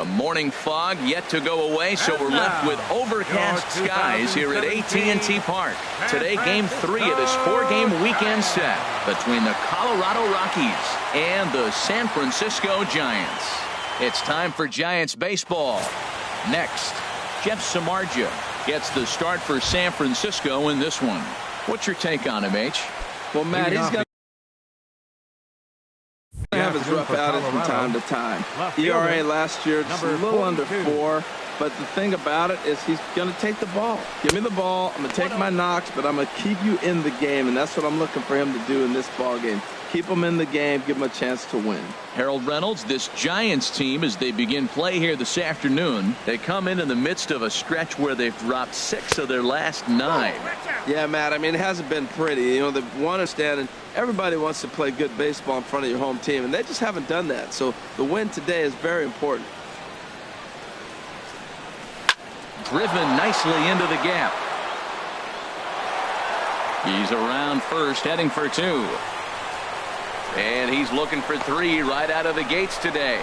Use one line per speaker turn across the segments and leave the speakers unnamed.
morning fog yet to go away, so we're left with overcast skies here at AT&T Park. Today, Game 3 of this 4-game weekend set between the Colorado Rockies and the San Francisco Giants. It's time for Giants baseball. Next, Jeff Samardzija gets the start for San Francisco in this one. What's your take on him, H?
Well, Matt, he's got to have his rough outing from time to time. ERA last year just a little under 4, but the thing about it is he's going to take the ball. Give me the ball. I'm going to take my knocks, but I'm going to keep you in the game, and that's what I'm looking for him to do in this ball game. Keep them in the game, give them a chance to win.
Harold Reynolds, this Giants team, as they begin play here this afternoon, they come in the midst of a stretch where they've dropped 6 of their last 9.
Yeah, Matt, I mean, it hasn't been pretty. You know, they want to stand, and everybody wants to play good baseball in front of your home team, and they just haven't done that. So the win today is very important.
Driven nicely into the gap. He's around first, heading for 2. And he's looking for 3 right out of the gates today.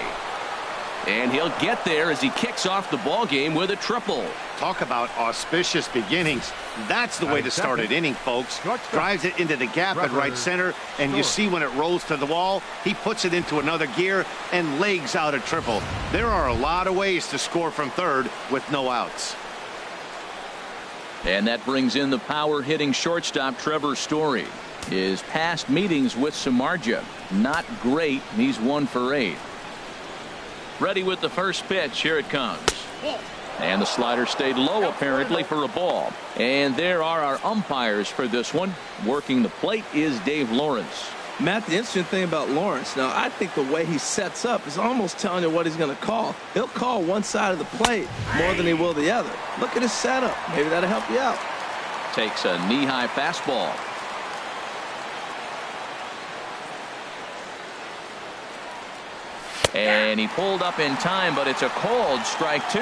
And he'll get there as he kicks off the ball game with a triple.
Talk about auspicious beginnings. That's the way to start an inning, folks. Drives it into the gap at right center, and you see when it rolls to the wall, he puts it into another gear and legs out a triple. There are a lot of ways to score from third with no outs.
And that brings in the power hitting shortstop Trevor Story. His past meetings with Samardzija, not great. He's 1 for 8. Ready with the first pitch. Here it comes. And the slider stayed low apparently for a ball. And there are our umpires for this one. Working the plate is Dave Lawrence.
Matt, the interesting thing about Lawrence, now I think the way he sets up is almost telling you what he's going to call. He'll call one side of the plate more than he will the other. Look at his setup. Maybe that'll help you out.
Takes a knee-high fastball. And he pulled up in time, but it's a called strike 2.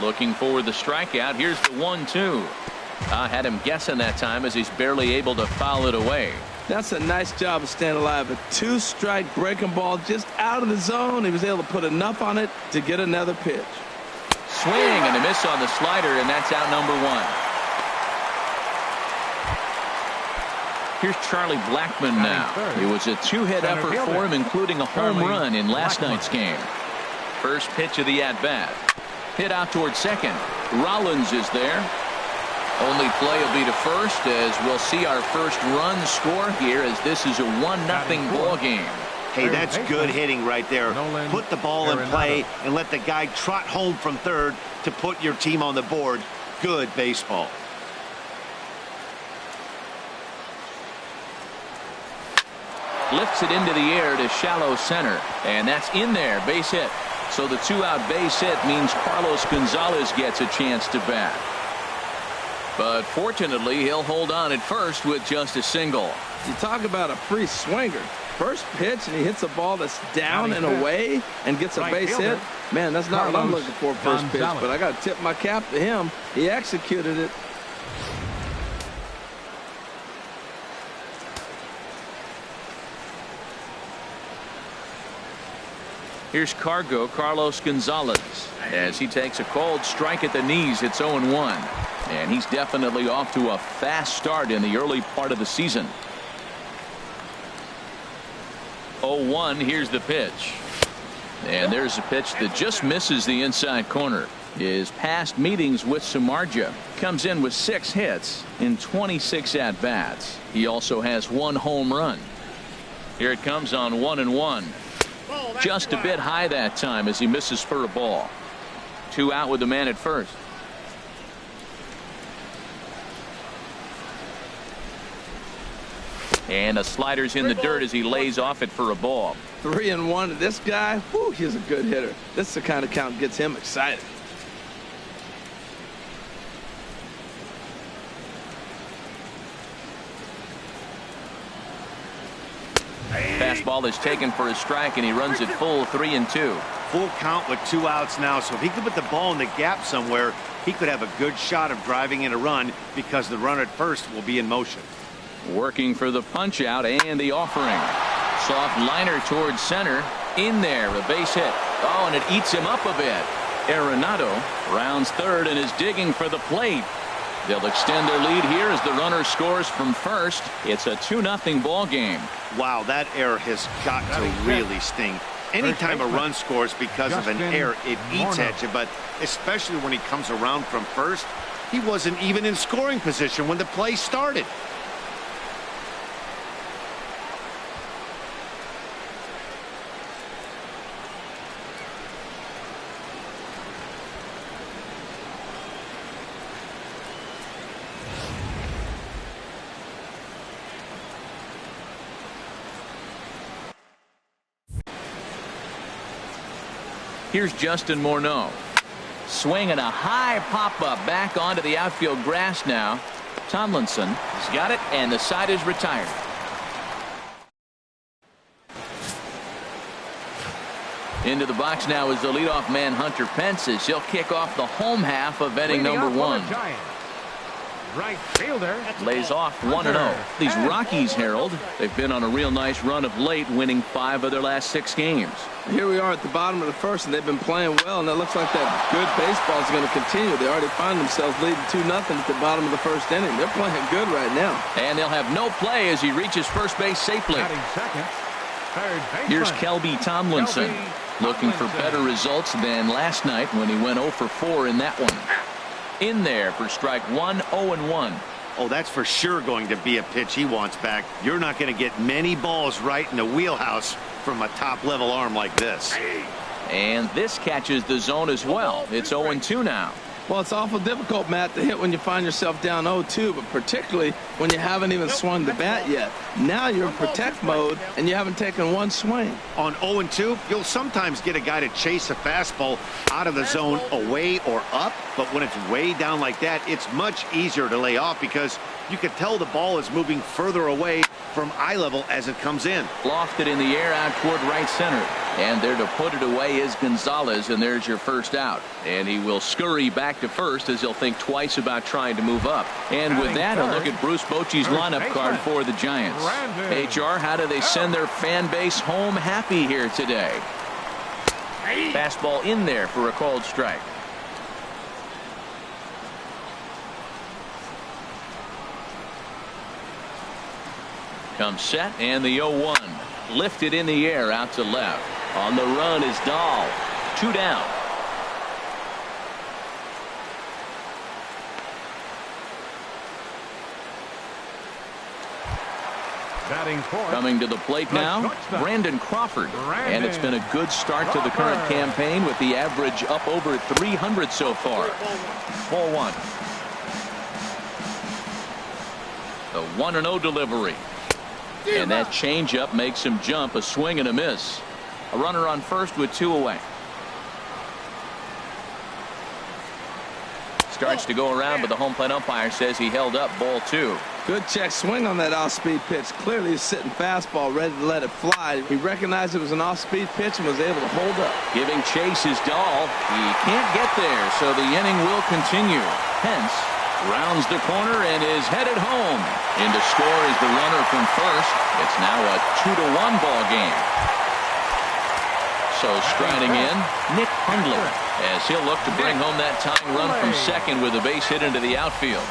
Looking for the strikeout. Here's the 1-2. I had him guessing that time as he's barely able to foul it away.
That's a nice job of staying alive. A 2-strike breaking ball just out of the zone. He was able to put enough on it to get another pitch.
Swing and a miss on the slider, and that's out number 1. Here's Charlie Blackmon now. It was a 2-hit effort for him, including a home run in last night's game. First pitch of the at-bat. Hit out towards second. Rollins is there. Only play will be to first, as we'll see our first run score here, as this is a 1-0 ball game.
Hey, that's good hitting right there. Put the ball in play and let the guy trot home from third to put your team on the board. Good baseball.
Lifts it into the air to shallow center, and that's in there. Base hit. So the 2-out base hit means Carlos Gonzalez gets a chance to bat. But fortunately, he'll hold on at first with just a single.
You talk about a free swinger. First pitch, and he hits a ball that's down and away and gets a base hit. Man, that's not what I'm looking for first pitch, but I got to tip my cap to him. He executed it.
Here's Carlos Gonzalez, as he takes a called strike at the knees. It's 0-1, and he's definitely off to a fast start in the early part of the season. 0-1. Here's the pitch, and there's a pitch that just misses the inside corner. His past meetings with Samardzija, comes in with 6 hits in 26 at-bats. He also has 1 home run. Here it comes on 1-1. Just a bit high that time as he misses for a ball. 2 out with the man at first. And the slider's in the dirt as he lays off it for a ball.
3-1. This guy, whew, he's a good hitter. This is the kind of count gets him excited.
Fastball is taken for a strike, and he runs it full 3-2.
Full count with 2 outs now, so if he could put the ball in the gap somewhere, he could have a good shot of driving in a run because the runner at first will be in motion.
Working for the punch out and the offering. Soft liner towards center. In there, a base hit. Oh, and it eats him up a bit. Arenado rounds third and is digging for the plate. They'll extend their lead here as the runner scores from first. It's a 2-0 ball game.
Wow, that error has got to really sting. Anytime a run scores because of an error, it eats at you, but especially when he comes around from first, he wasn't even in scoring position when the play started.
Here's Justin Morneau. Swinging a high pop-up back onto the outfield grass now. Tomlinson has got it, and the side is retired. Into the box now is the leadoff man, Hunter Pence, as he'll kick off the home half of inning number 1.
Right fielder
Lays off 1-0. These Rockies, Harold, they've been on a real nice run of late, winning 5 of their last 6 games.
Here we are at the bottom of the first, and they've been playing well, and it looks like that good baseball is going to continue. They already find themselves leading 2-0 at the bottom of the first inning. They're playing good right now.
And they'll have no play as he reaches first base safely.
second. Third baseman.
Here's Kelby Tomlinson, looking for better results than last night when he went 0 for 4 in that one. In there for strike 1, 0-1.
Oh, that's for sure going to be a pitch he wants back. You're not going to get many balls right in the wheelhouse from a top-level arm like this.
And this catches the zone as well. It's 0-2 now.
Well, it's awful difficult, Matt, to hit when you find yourself down 0-2, but particularly when you haven't even swung the bat yet. Now you're in protect mode, and you haven't taken one swing.
On 0-2, you'll sometimes get a guy to chase a fastball out of the zone away or up, but when it's way down like that, it's much easier to lay off because you can tell the ball is moving further away from eye level as it comes in.
Lofted in the air out toward right center. And there to put it away is Gonzalez, and there's your first out. And he will scurry back to first as he'll think twice about trying to move up. And with that, a look at Bruce Bochy's lineup card for the Giants. HR, how do they send their fan base home happy here today? Fastball in there for a called strike. Comes set, and the 0-1. Lifted in the air out to left. On the run is Dahl. 2 down.
Batting fourth.
Coming to the plate now, Brandon Crawford. And it's been a good start to the current campaign with the average up over 300 so far. 4-1. The 1-0 delivery. And that changeup makes him jump. A swing and a miss. A runner on first with 2 away. Starts to go around, but the home plate umpire says he held up ball 2.
Good check swing on that off-speed pitch. Clearly he's sitting fastball ready to let it fly. He recognized it was an off-speed pitch and was able to hold up.
Giving chase is Dahl. He can't get there, so the inning will continue. Pence rounds the corner and is headed home. In to score is the runner from first. It's now a 2-1 ball game. So striding in, Nick Hundler, as he'll look to bring home that tying run from second with a base hit into the outfield.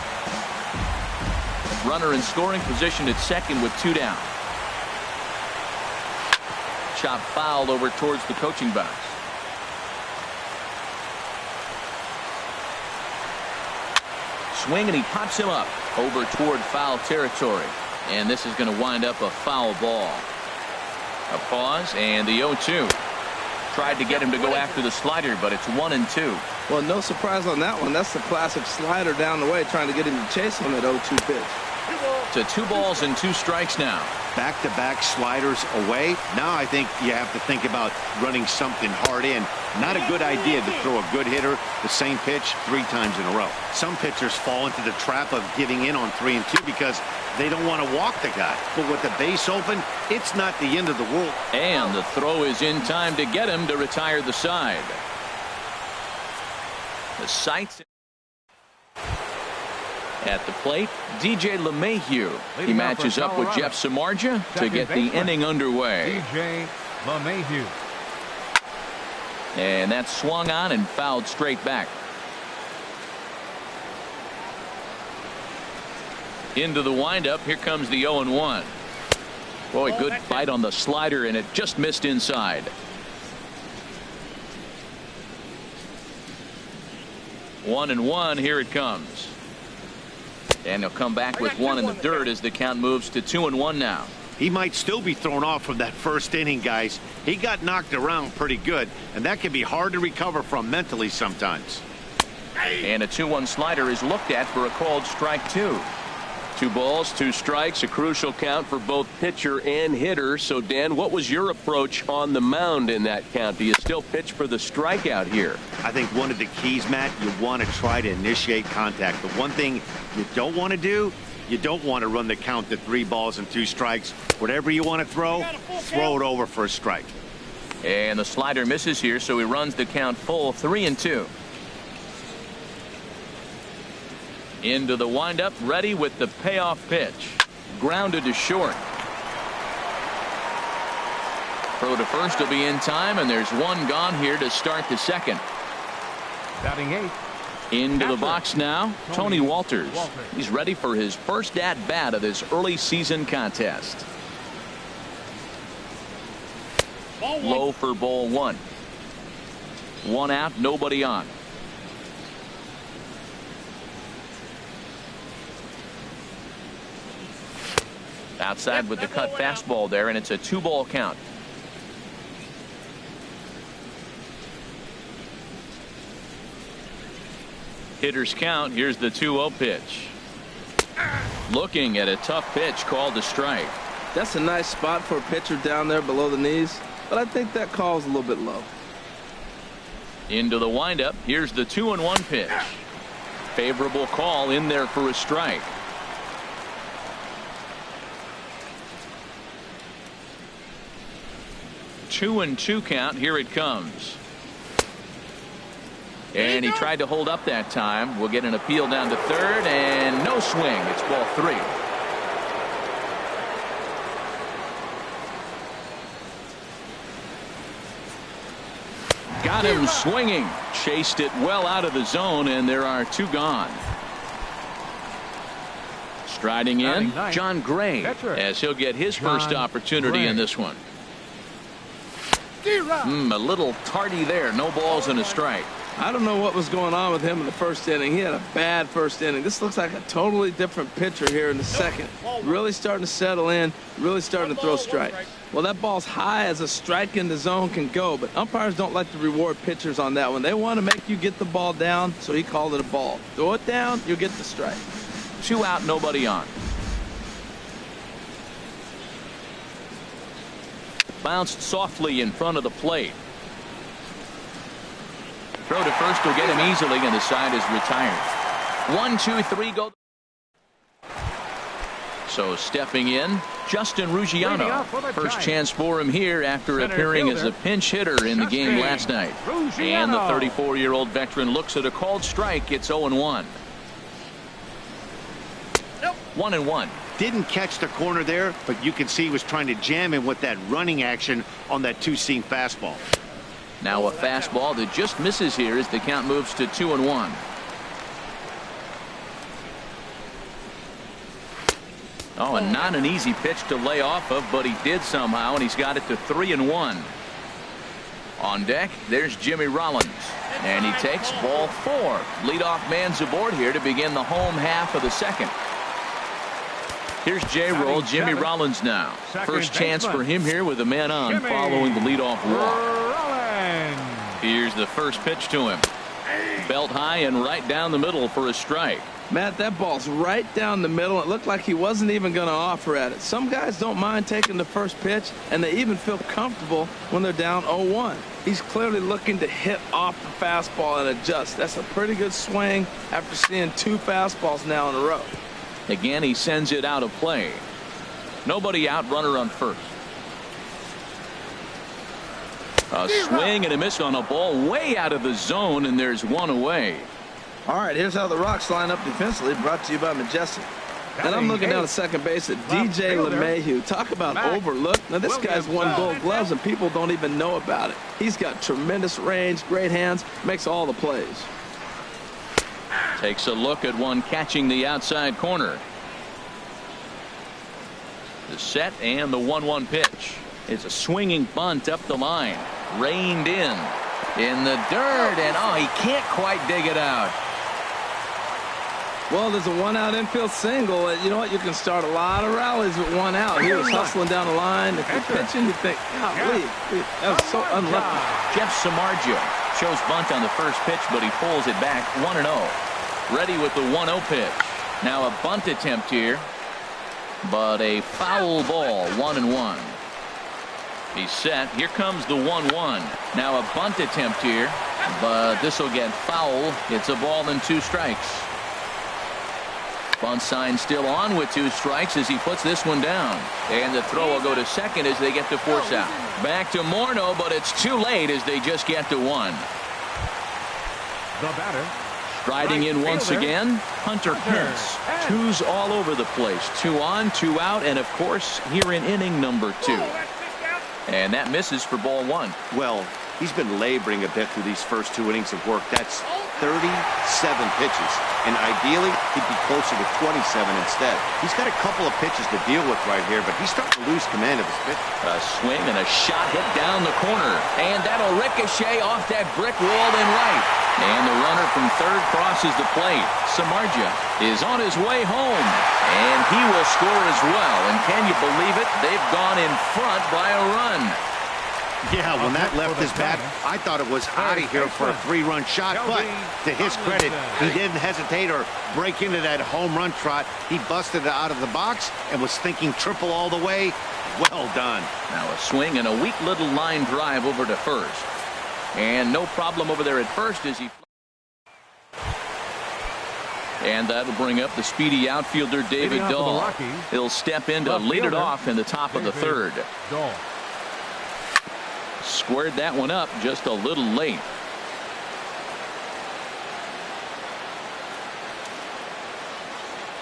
Runner in scoring position at second with 2 down. Chop fouled over towards the coaching box. Swing, and he pops him up over toward foul territory. And this is going to wind up a foul ball. A pause, and the 0-2. Tried to get him to go after the slider, but it's 1-2.
Well, no surprise on that one. That's the classic slider down the way, trying to get him to chase on that 0-2 pitch.
To 2 balls and 2 strikes now.
Back-to-back sliders away. Now I think you have to think about running something hard in. Not a good idea to throw a good hitter the same pitch 3 times in a row. Some pitchers fall into the trap of giving in on 3 and 2 because they don't want to walk the guy. But with the base open, it's not the end of the world.
And the throw is in time to get him to retire the side. The sights. At the plate, DJ LeMahieu. He matches up with Jeff Samardzija to get the inning underway.
DJ LeMahieu.
And that's swung on and fouled straight back. Into the windup. Here comes the 0-1. Boy, good bite on the slider, and it just missed inside. 1-1. Here it comes. And he'll come back with one in the dirt as the count moves to 2-1 now.
He might still be thrown off from that first inning, guys. He got knocked around pretty good, and that can be hard to recover from mentally sometimes.
And a 2-1 slider is looked at for a called strike 2. 2 balls, 2 strikes, a crucial count for both pitcher and hitter. So, Dan, what was your approach on the mound in that count? Do you still pitch for the strikeout here?
I think one of the keys, Matt, you want to try to initiate contact. The one thing you don't want to do, you don't want to run the count to 3 balls and 2 strikes. Whatever you want to throw it over for a strike.
And the slider misses here, so he runs the count full 3-2. Into the windup, ready with the payoff pitch. Grounded to short. Throw to first will be in time, and there's one gone here to start the second.
Batting 8.
Into the box now, Tony Walters. He's ready for his first at-bat of this early season contest. Low for ball 1. 1 out, nobody on. Outside with the cut fastball there, and it's a 2-ball count. Hitter's count. Here's the 2-0 pitch. Looking at a tough pitch called a strike.
That's a nice spot for a pitcher down there below the knees, but I think that call's a little bit low.
Into the windup. Here's the 2-1 pitch. Favorable call in there for a strike. 2-2 count. Here it comes. And he tried to hold up that time. We'll get an appeal down to third, and no swing. It's ball 3. Got him swinging. Chased it well out of the zone, and there are 2 gone. Striding in, John Gray, as he'll get his first opportunity in this one. A little tardy there. No balls and a strike.
I don't know what was going on with him in the first inning. He had a bad first inning. This looks like a totally different pitcher here in the second. Really starting to settle in, really starting to throw strikes. Well, that ball's high as a strike in the zone can go, but umpires don't like to reward pitchers on that one. They want to make you get the ball down, so he called it a ball. Throw it down, you'll get the strike.
2 out, nobody on. Bounced softly in front of the plate. Throw to first will get him easily, and the side is retired. 1, 2, 3 go. So stepping in, Justin Ruggiano. First chance for him here after appearing as a pinch hitter in the game last night. And the 34-year-old veteran looks at a called strike. It's 0-1. 1-1.
Didn't catch the corner there, but you can see he was trying to jam him with that running action on that 2-seam fastball.
Now a fastball that just misses here as the count moves to 2-1. Oh, and not an easy pitch to lay off of, but he did somehow, and he's got it to 3-1. On deck, there's Jimmy Rollins, and he takes ball 4. Leadoff man's aboard here to begin the home half of the second. Here's J-Roll, Jimmy Rollins now. First chance for him here with a man on following the leadoff walk. Here's the first pitch to him. Belt high and right down the middle for a strike.
Matt, that ball's right down the middle. It looked like he wasn't even going to offer at it. Some guys don't mind taking the first pitch, and they even feel comfortable when they're down 0-1. He's clearly looking to hit off the fastball and adjust. That's a pretty good swing after seeing 2 fastballs now in a row.
Again, he sends it out of play. Nobody out, runner on first. A swing and a miss on a ball way out of the zone, and there's one away.
All right, here's how the Rocks line up defensively, brought to you by Majestic. And I'm looking down at second base at DJ LeMahieu. Talk about overlooked. Now, this guy's won Gold Gloves, and people don't even know about it. He's got tremendous range, great hands, makes all the plays.
Takes a look at one catching the outside corner. The set and the 1-1 pitch. It's a swinging bunt up the line. Reined in the dirt, and oh, he can't quite dig it out.
Well, there's a one-out infield single. You know what? You can start a lot of rallies with one out. He was hustling down the line. If you're pitching, you think, golly, that was so unlucky.
Jeff Samardzija shows bunt on the first pitch, but he pulls it back 1-0. Ready with the 1-0 pitch. Now a bunt attempt here, but a foul ball, 1-1. He's set. Here comes the 1-1. Now a bunt attempt here, but this will get foul. It's a ball and 2 strikes. Bunt sign still on with 2 strikes as he puts this one down. And the throw will go to second as they get to force out. Back to Morneau, but it's too late as they just get to 1.
The batter.
Striding in once again, Hunter Pence. 2s all over the place. 2 on, 2 out, and of course here in inning number 2. And that misses for ball 1.
Well, he's been laboring a bit through these first 2 innings of work. That's 37 pitches, and ideally he'd be closer to 27 instead. He's got a couple of pitches to deal with right here, but he's starting to lose command of his pitch.
A swing and a shot hit down the corner, and that'll ricochet off that brick wall in right. And the runner from third crosses the plate. Samardzija is on his way home, and he will score as well. And can you believe it? They've gone in front by a run.
Yeah, when that left his bat, I thought it was out of here for a 3-run shot, but to his credit, he didn't hesitate or break into that home run trot. He busted it out of the box and was thinking triple all the way. Well done.
Now a swing and a weak little line drive over to first. And no problem over there at first as he... And that'll bring up the speedy outfielder David Dahl. He'll step in to lead it off in the top of the third. Squared that one up just a little late.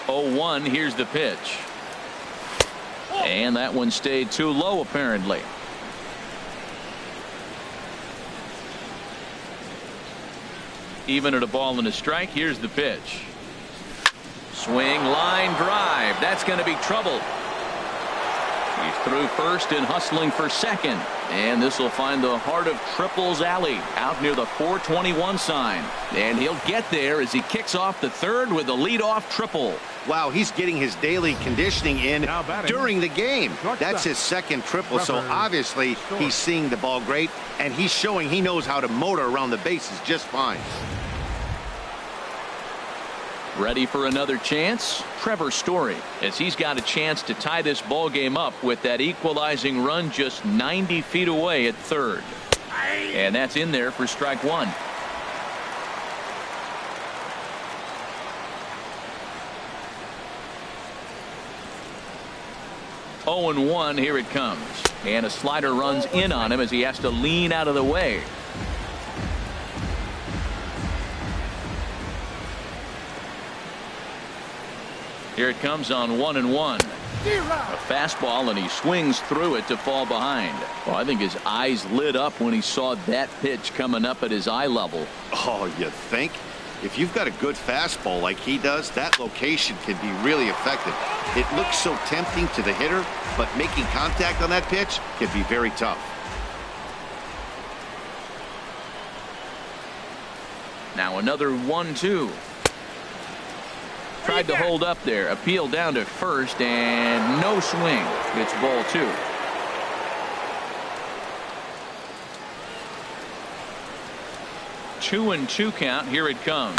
Oh, 1. Here's the pitch. And that one stayed too low apparently. Even at a ball and a strike. Here's the pitch. Swing, line drive. That's going to be trouble. He's through first and hustling for second. And this will find the heart of Triples Alley out near the 421 sign. And he'll get there as he kicks off the third with a leadoff triple.
Wow, he's getting his daily conditioning in during the game. That's his second triple, so obviously he's seeing the ball great, and he's showing he knows how to motor around the bases just fine.
Ready for another chance? Trevor Story, as he's got a chance to tie this ball game up with that equalizing run just 90 feet away at third. And that's in there for strike 1. Oh and 1. Here it comes. And a slider runs in on him as he has to lean out of the way. Here it comes on 1 and 1. A fastball, and he swings through it to fall behind. Well, I think his eyes lit up when he saw that pitch coming up at his eye level.
Oh, you think? If you've got a good fastball like he does, that location can be really effective. It looks so tempting to the hitter, but making contact on that pitch can be very tough.
Now another 1-2. Tried to hold up there. Appeal down to first, and no swing. It's ball 2. Two and 2 count. Here it comes.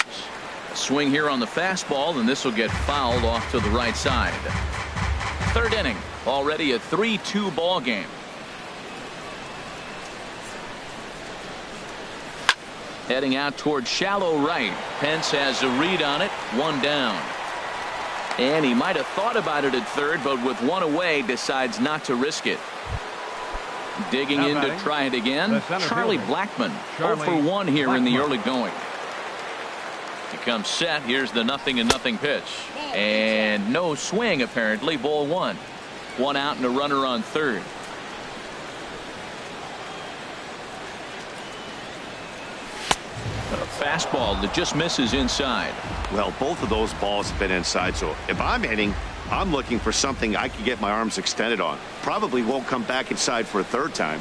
A swing here on the fastball, and this will get fouled off to the right side. Third inning. Already a 3-2 ball game. Heading out toward shallow right. Pence has a read on it. 1 down. And he might have thought about it at third, but with 1 away, decides not to risk it. Digging in to try it again. Charlie Blackmon. 0 for 1 here in the early going. He comes set. Here's the 0-0 pitch. And no swing, apparently. Ball 1. 1 out and a runner on third. A fastball that just misses inside.
Well, both of those balls have been inside, so if I'm hitting, I'm looking for something I can get my arms extended on. Probably won't come back inside for a third time.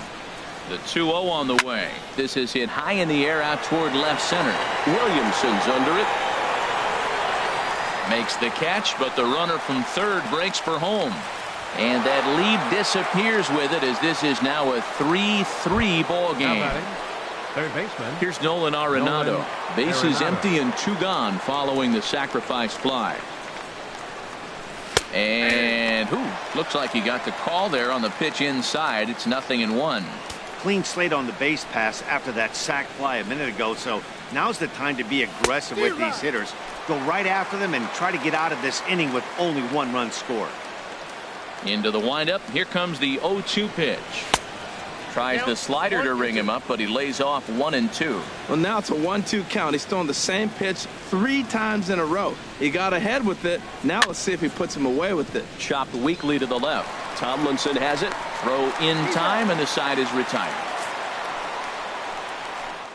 The 2-0 on the way. This is hit high in the air out toward left center. Williamson's under it. Makes the catch, but the runner from third breaks for home. And that lead disappears with it, as this is now a 3-3 ball game.
Third baseman.
Here's Nolan Arenado. Bases empty and 2 gone following the sacrifice fly. And looks like he got the call there on the pitch inside. It's 0-1.
Clean slate on the base pass after that sac fly a minute ago, so now's the time to be aggressive with these hitters. Go right after them and try to get out of this inning with only 1 run scored.
Into the windup. Here comes the 0-2 pitch. Tries the slider to ring him up, but he lays off 1-2.
Well, now it's a 1-2 count. He's throwing the same pitch 3 times in a row. He got ahead with it. Now let's see if he puts him away with it.
Chopped weakly to the left. Tomlinson has it. Throw in time, and the side is retired.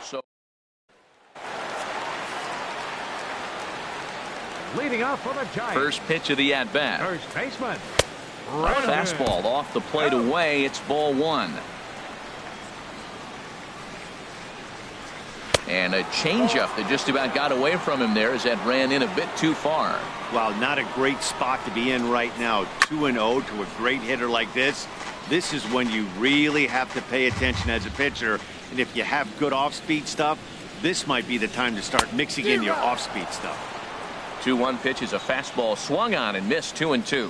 So
Leading off for the Giants.
first pitch of the at-bat.
First baseman.
A fastball off the plate away. It's ball 1. And a changeup that just about got away from him there as that ran in a bit too far.
Wow, not a great spot to be in right now. 2-0 to a great hitter like this. This is when you really have to pay attention as a pitcher. And if you have good off-speed stuff, this might be the time to start mixing in your off-speed stuff.
2-1 pitch is a fastball swung on and missed. 2-2.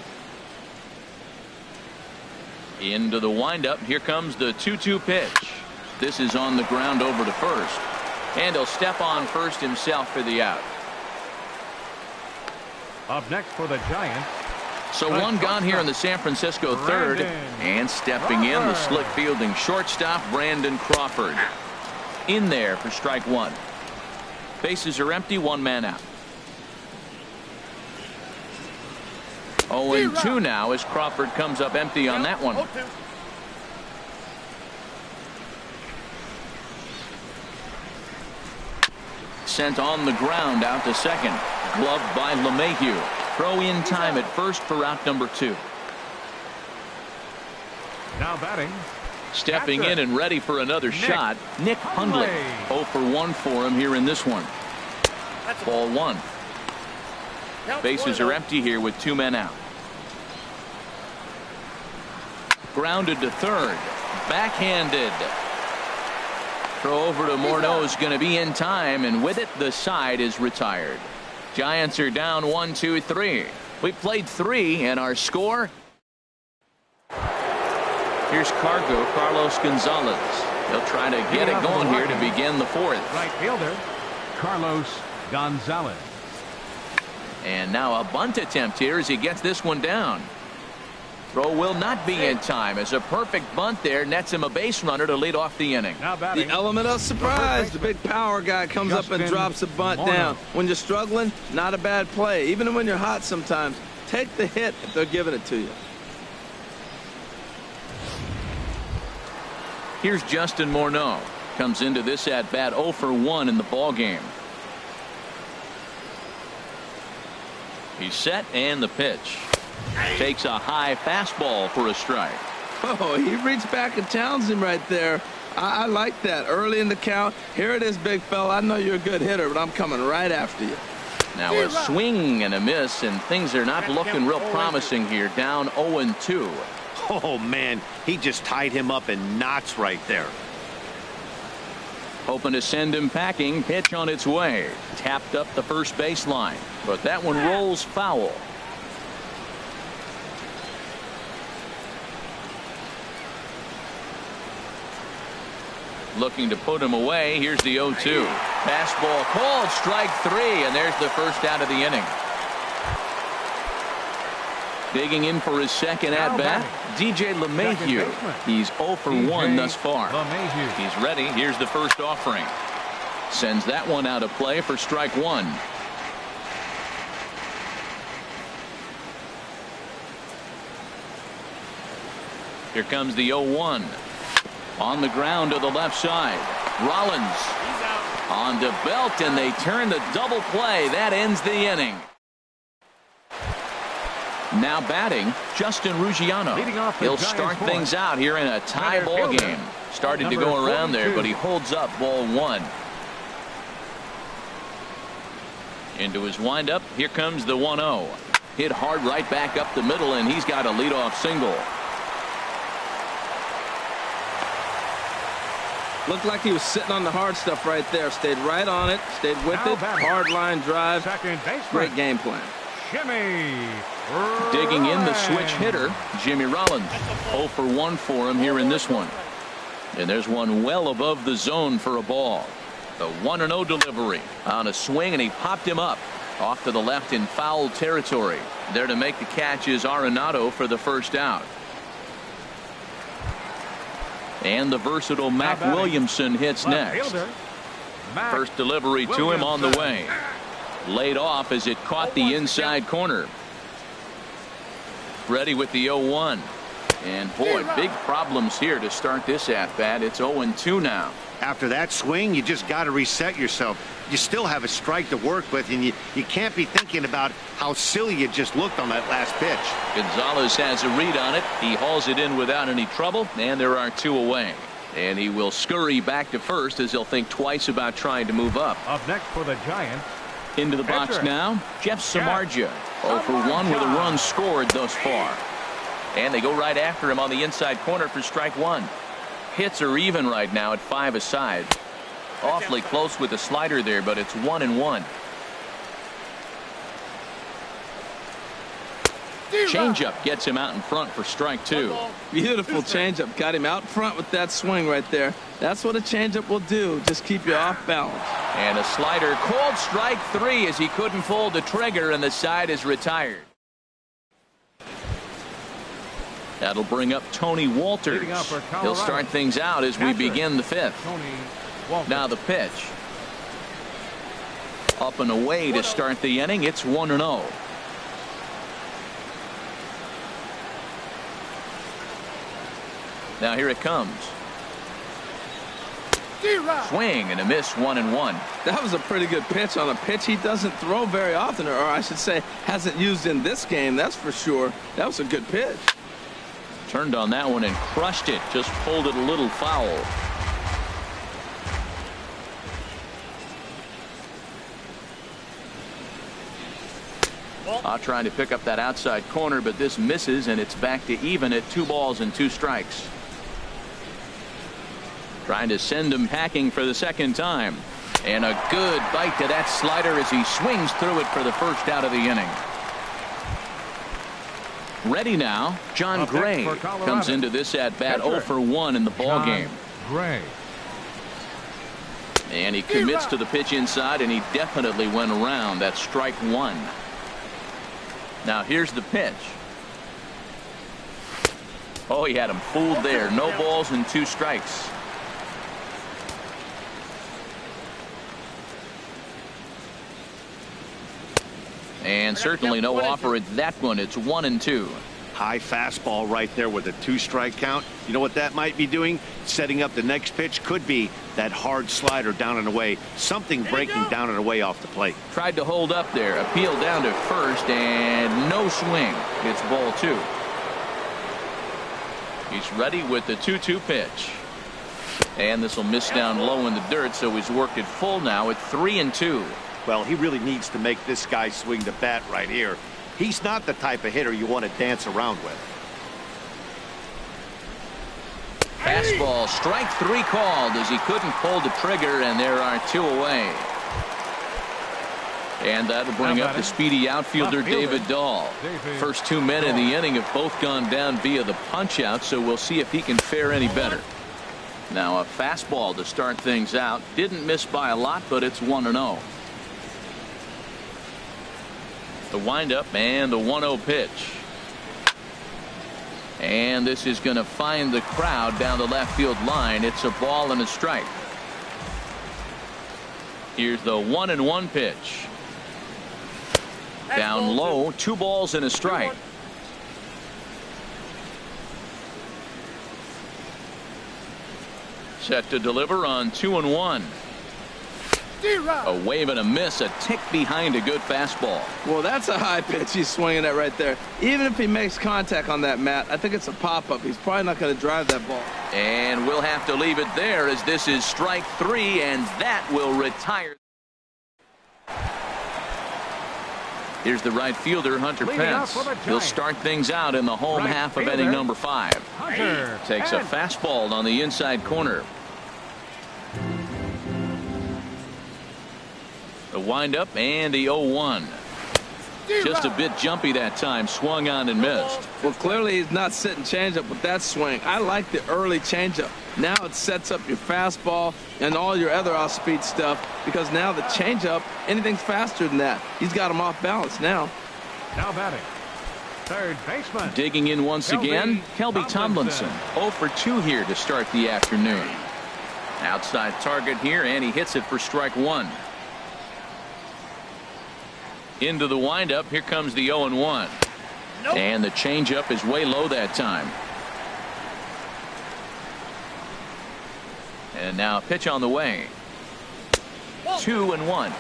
Into the windup. Here comes the 2-2 pitch. This is on the ground over to first. And he'll step on first himself for the out.
Up next for the Giants.
So 1 gone here in the San Francisco third. And stepping in, the slick fielding shortstop, Brandon Crawford. In there for strike 1. Bases are empty, 1 man out. 0-2 now as Crawford comes up empty on that one. Sent on the ground out to second. Gloved by LeMahieu. Throw in time at first for out number 2.
Now batting.
Stepping in and ready for another shot, Nick Hundley. 0 for 1 for him here in this one. Ball 1. Bases are empty here with 2 men out. Grounded to third. Backhanded. Throw over to Morneau is going to be in time, and with it the side is retired. Giants are down 1-2-3. We played 3 and our score. Here's Carlos Gonzalez. He'll try to get it going here to begin the 4th.
Right fielder Carlos Gonzalez.
And now a bunt attempt here as he gets this one down. Throw will not be in time as a perfect bunt there nets him a base runner to lead off the inning.
The element of surprise. The big power guy comes up and drops a bunt down. When you're struggling, not a bad play. Even when you're hot sometimes, take the hit if they're giving it to you.
Here's Justin Morneau. Comes into this at bat 0 for 1 in the ball game. He's set and the pitch. Takes a high fastball for a strike.
Oh, he reached back and challenged him right there. I like that. Early in the count. Here it is, big fella. I know you're a good hitter, but I'm coming right after you.
Now a swing and a miss, and things are not looking real promising here. Down 0-2.
Oh, man, he just tied him up in knots right there.
Hoping to send him packing. Pitch on its way. Tapped up the first baseline, but that one rolls foul. Looking to put him away. Here's the 0-2. Fastball called, strike 3, and there's the first out of the inning. Digging in for his second at bat, DJ LeMahieu. He's 0 for 1 thus far. He's ready. Here's the first offering. Sends that one out of play for strike 1. Here comes the 0-1. On the ground to the left side. Rollins on to Belt, and they turn the double play. That ends the inning. Now batting, Justin Ruggiano. He'll start things out here in a tie ball game. Started to go around there, but he holds up ball one. Into his windup, here comes the 1-0. Hit hard right back up the middle, and he's got a leadoff single.
Looked like he was sitting on the hard stuff right there. Stayed right on it. Stayed with it. Hard line drive. Great game plan.
Digging in the switch hitter, Jimmy Rollins. 0 for 1 for him here in this one. And there's one well above the zone for a ball. The 1-0 delivery on a swing, and he popped him up off to the left in foul territory. There to make the catch is Arenado for the first out. And the versatile Mac Williamson hits next. First delivery to him on the way. Laid off as it caught the inside corner. Ready with the 0-1. And boy, big problems here to start this at-bat. It's 0-2 now.
After that swing, you just got to reset yourself. You still have a strike to work with, and you can't be thinking about how silly you just looked on that last pitch.
Gonzalez has a read on it. He hauls it in without any trouble, and there are 2 away. And he will scurry back to first as he'll think twice about trying to move up.
Up next for the Giants.
Into the box now, Jeff Samardzija. 0 for 1 with a run scored thus far. And they go right after him on the inside corner for strike 1. Hits are even right now at 5 aside. Awfully close with the slider there, but it's 1-1. Changeup gets him out in front for strike 2.
Beautiful changeup. Got him out front with that swing right there. That's what a changeup will do. Just keep you off balance.
And a slider called strike 3 as he couldn't pull the trigger, and the side is retired. That'll bring up Tony Walters. He'll start things out as we begin the 5th. Now the pitch. Up and away to start the inning. It's 1-0. Now here it comes. Swing and a miss, 1-1.
That was a pretty good pitch on a pitch he doesn't throw very often, or I should say hasn't used in this game, that's for sure. That was a good pitch.
Turned on that one and crushed it. Just pulled it a little foul. Trying to pick up that outside corner, but this misses, and it's back to even at 2 balls and 2 strikes. Trying to send him packing for the second time. And a good bite to that slider as he swings through it for the first out of the inning. Ready now, John Gray comes into this at-bat 0 for 1 in the ball game. And he commits to the pitch inside, and he definitely went around. That's strike 1. Now here's the pitch. Oh, he had him fooled there. No balls and 2 strikes. And certainly no offer at that one. It's 1-2.
High fastball right there with a 2-strike count. You know what that might be doing? Setting up the next pitch. Could be that hard slider down and away. Something breaking down and away off the plate.
Tried to hold up there. Appeal down to first, and no swing. It's ball 2. He's ready with the 2-2 pitch. And this will miss down low in the dirt, so he's worked it full now at 3-2.
Well, he really needs to make this guy swing the bat right here. He's not the type of hitter you want to dance around with.
Fastball, strike 3 called as he couldn't pull the trigger, and there are 2 away. And that'll bring up the speedy outfielder David Dahl. First 2 men in the inning have both gone down via the punch out, so we'll see if he can fare any better. Now a fastball to start things out. Didn't miss by a lot, but it's 1-0. The windup and the 1-0 pitch. And this is going to find the crowd down the left field line. It's a ball and a strike. Here's the 1-1 pitch. Down low, 2 balls and a strike. Set to deliver on 2-1. A wave and a miss, a tick behind a good fastball.
Well, that's a high pitch he's swinging at right there. Even if he makes contact on that, Matt, I think it's a pop-up. He's probably not going to drive that ball.
And we'll have to leave it there as this is strike 3, and that will retire. Here's the right fielder, Hunter Pence. He'll start things out in the home half of inning number 5.
Hunter
Takes a fastball on the inside corner. The windup and the 0-1. Just a bit jumpy that time. Swung on and missed.
Well, clearly he's not sitting changeup with that swing. I like the early changeup. Now it sets up your fastball and all your other off-speed stuff because now the changeup, anything's faster than that. He's got him off balance now.
Now batting, third baseman.
Digging in once again, Kelby Tomlinson. 0 for 2 here to start the afternoon. Outside target here, and he hits it for strike 1. Into the windup. Here comes the 0-1. And the changeup is way low that time. And now a pitch on the way. 2-1.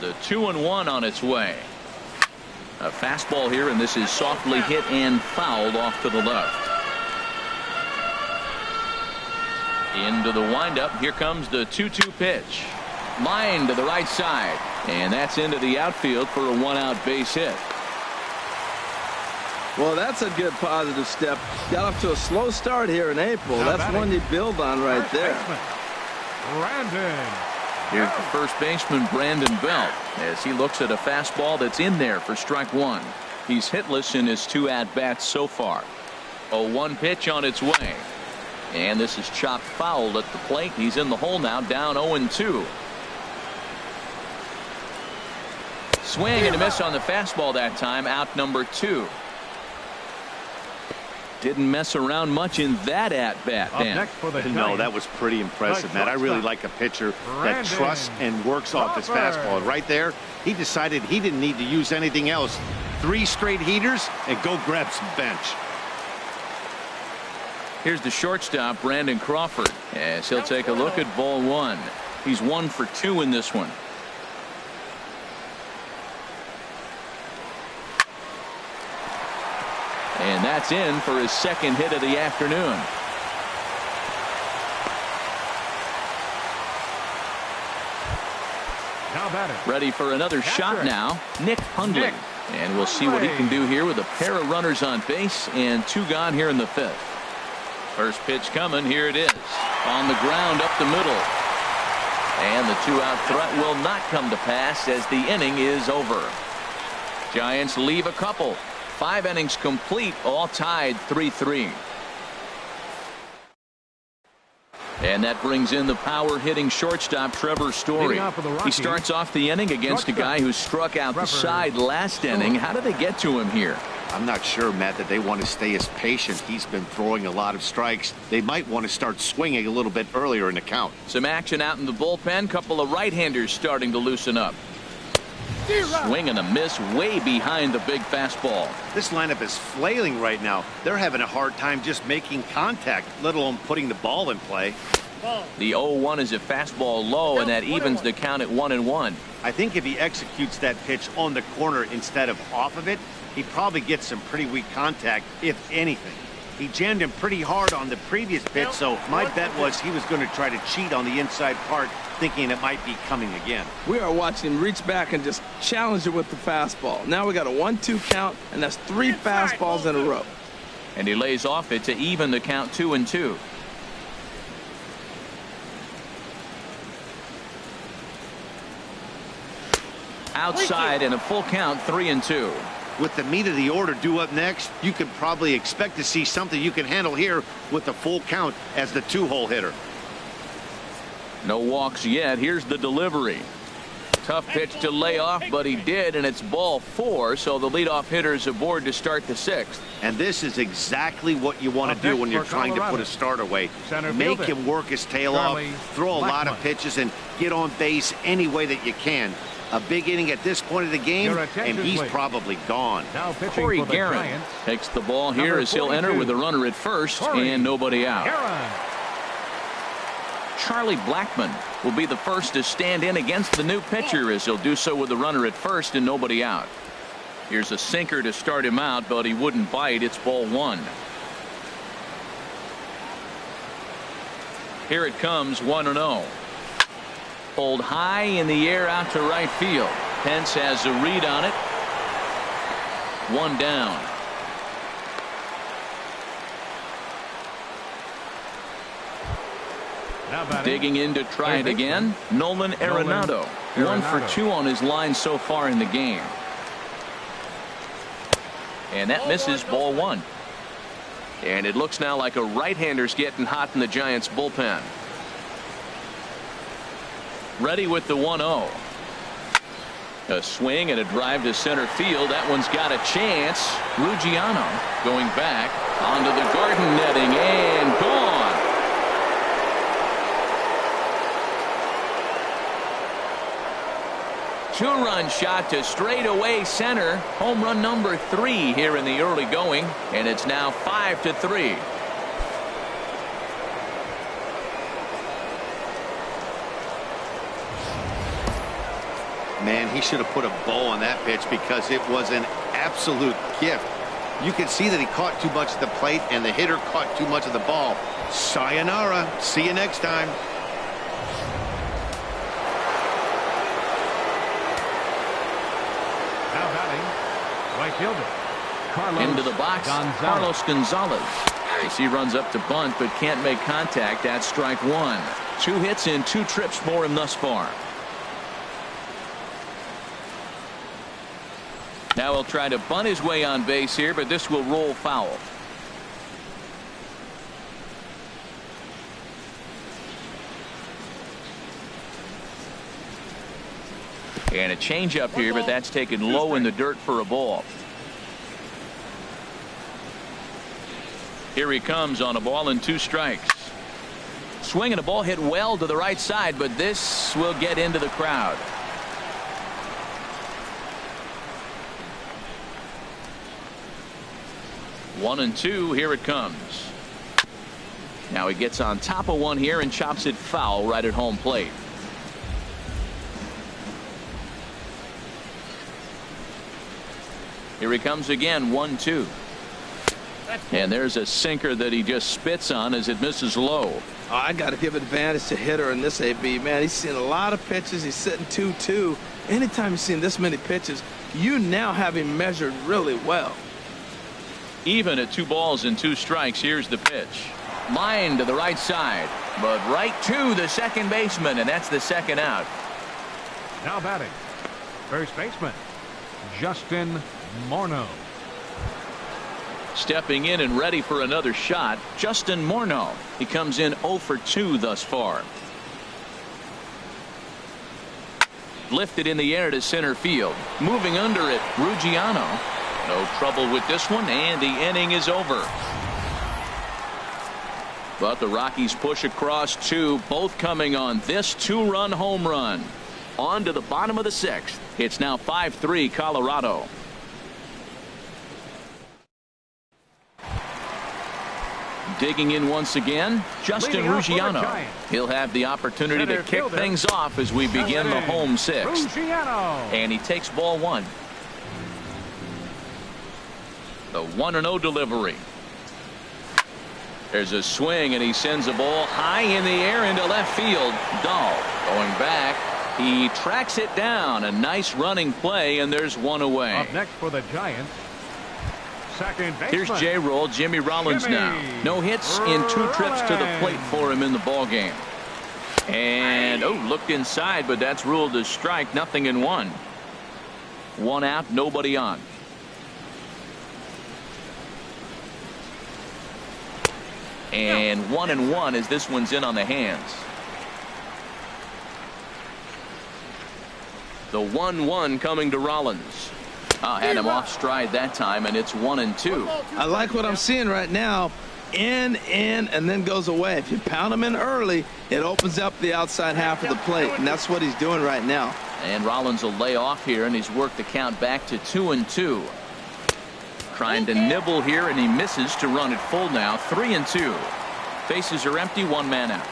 The 2-1 on its way. A fastball here, and this is softly hit and fouled off to the left. Into the windup. Here comes the 2-2 pitch. Line to the right side. And that's into the outfield for a 1-out base hit.
Well, that's a good positive step. Got off to a slow start here in April. That's one you build on right there.
Brandon.
Here's the first baseman, Brandon Belt, as he looks at a fastball that's in there for strike 1. He's hitless in his 2 at-bats so far. A 1 pitch on its way. And this is chopped foul at the plate. He's in the hole now, down 0-2. Swing and a miss on the fastball that time, out number 2. Didn't mess around much in that at-bat, Dan.
No, that was pretty impressive, Matt. I really like a pitcher that trusts and works off his fastball. Right there, he decided he didn't need to use anything else. 3 straight heaters and go grab some bench.
Here's the shortstop, Brandon Crawford, as he'll take a look at ball 1. He's 1 for 2 in this one. And that's in for his second hit of the afternoon.
Now batting.
Ready for another shot now, Nick Hundley. And we'll see what he can do here with a pair of runners on base and 2 gone here in the 5th. First pitch coming. Here it is. On the ground up the middle. And the 2-out threat will not come to pass as the inning is over. Giants leave a couple. 5 innings complete, all tied 3-3. And that brings in the power hitting shortstop Trevor Story. He starts off the inning against a guy who struck out the side last inning. How did they get to him here?
I'm not sure, Matt, that they want to stay as patient. He's been throwing a lot of strikes. They might want to start swinging a little bit earlier in the count.
Some action out in the bullpen. Couple of right-handers starting to loosen up. Swing and a miss way behind the big fastball.
This lineup is flailing right now. They're having a hard time just making contact, let alone putting the ball in play.
The 0-1 is a fastball low, and that evens the count at 1-1.
I think if he executes that pitch on the corner instead of off of it, he probably gets some pretty weak contact, if anything. He jammed him pretty hard on the previous pitch, so my bet was he was going to try to cheat on the inside part, thinking it might be coming again.
We are watching him reach back and just challenge it with the fastball. Now we got a 1-2 count, and that's 3 fastballs in a row.
And he lays off it to even the count 2-2. Outside and a full count 3-2.
With the meat of the order due up next, you could probably expect to see something you can handle here with the full count as the 2-hole hitter.
No walks yet. Here's the delivery. Tough pitch to lay off, but he did, and it's ball 4, so the leadoff hitter is aboard to start the 6th.
And this is exactly what you want to do when you're trying to put a start away. Make him work his tail off, throw a lot of pitches, and get on base any way that you can. A big inning at this point of the game, and he's probably gone.
Corey Guerin takes the ball here as he'll enter with a runner at first and nobody out. Charlie Blackmon will be the first to stand in against the new pitcher as he'll do so with a runner at first and nobody out. Here's a sinker to start him out, but he wouldn't bite. It's ball one. Here it comes, 1-0. Pulled high in the air out to right field. Pence has a read on it. One down. Digging in to try it again, Nolan Arenado. 1 for 2 on his line so far in the game. And that misses, ball one. And it looks now like a right-hander's getting hot in the Giants bullpen. Ready with the 1-0. A swing and a drive to center field. That one's got a chance. Ruggiano going back onto the garden netting and gone. Two-run shot to straightaway center. Home run number 3 here in the early going, and it's now 5-3.
Man, he should have put a bow on that pitch because it was an absolute gift. You can see that he caught too much at the plate and the hitter caught too much of the ball. Sayonara. See you next time.
Now batting, right fielder
Into the box, Carlos Gonzalez. As he runs up to bunt but can't make contact. That's strike one. 2 hits and 2 trips for him thus far. Now he'll try to bunt his way on base here, but this will roll foul. And a changeup here, but that's taken low in the dirt for a ball. Here he comes on a ball and 2 strikes. Swing and a ball hit well to the right side, but this will get into the crowd. One and 2. Here it comes. Now he gets on top of one here and chops it foul right at home plate. Here he comes again. 1-2. And there's a sinker that he just spits on as it misses low.
Oh, I got to give advantage to hitter in this AB, man. He's seen a lot of pitches. He's sitting 2-2. Anytime you've seen this many pitches, you now have him measured really well.
Even at 2 balls and 2 strikes. Here's the pitch. Line to the right side, but right to the second baseman, and that's the second out.
Now batting, first baseman, Justin Morneau.
Stepping in and ready for another shot, Justin Morneau. He comes in 0 for 2 thus far. Lifted in the air to center field. Moving under it, Ruggiano. No trouble with this one, and the inning is over. But the Rockies push across 2, both coming on this 2-run home run. On to the bottom of the 6th. It's now 5-3 Colorado. Digging in once again, Justin Ruggiano. He'll have the opportunity to kick things off as we begin the home 6th. And he takes ball 1. The 1-0 delivery. There's a swing, and he sends a ball high in the air into left field. Dahl going back. He tracks it down. A nice running play, and there's one away.
Up next for the Giants, second baseman.
Here's J-Roll, Jimmy Rollins now. No hits in 2 trips to the plate for him in the ballgame. And, looked inside, but that's ruled a strike. Nothing in 1. 1 out, nobody on. And 1-1 as this one's in on the hands. The 1-1 coming to Rollins. Had him off stride that time, and it's 1-2.
I like what I'm seeing right now. In, and then goes away. If you pound him in early, it opens up the outside half of the plate, and that's what he's doing right now.
And Rollins will lay off here, and he's worked the count back to 2-2. Trying to nibble here, and he misses to run it full now. 3-2. Faces are empty, one man out.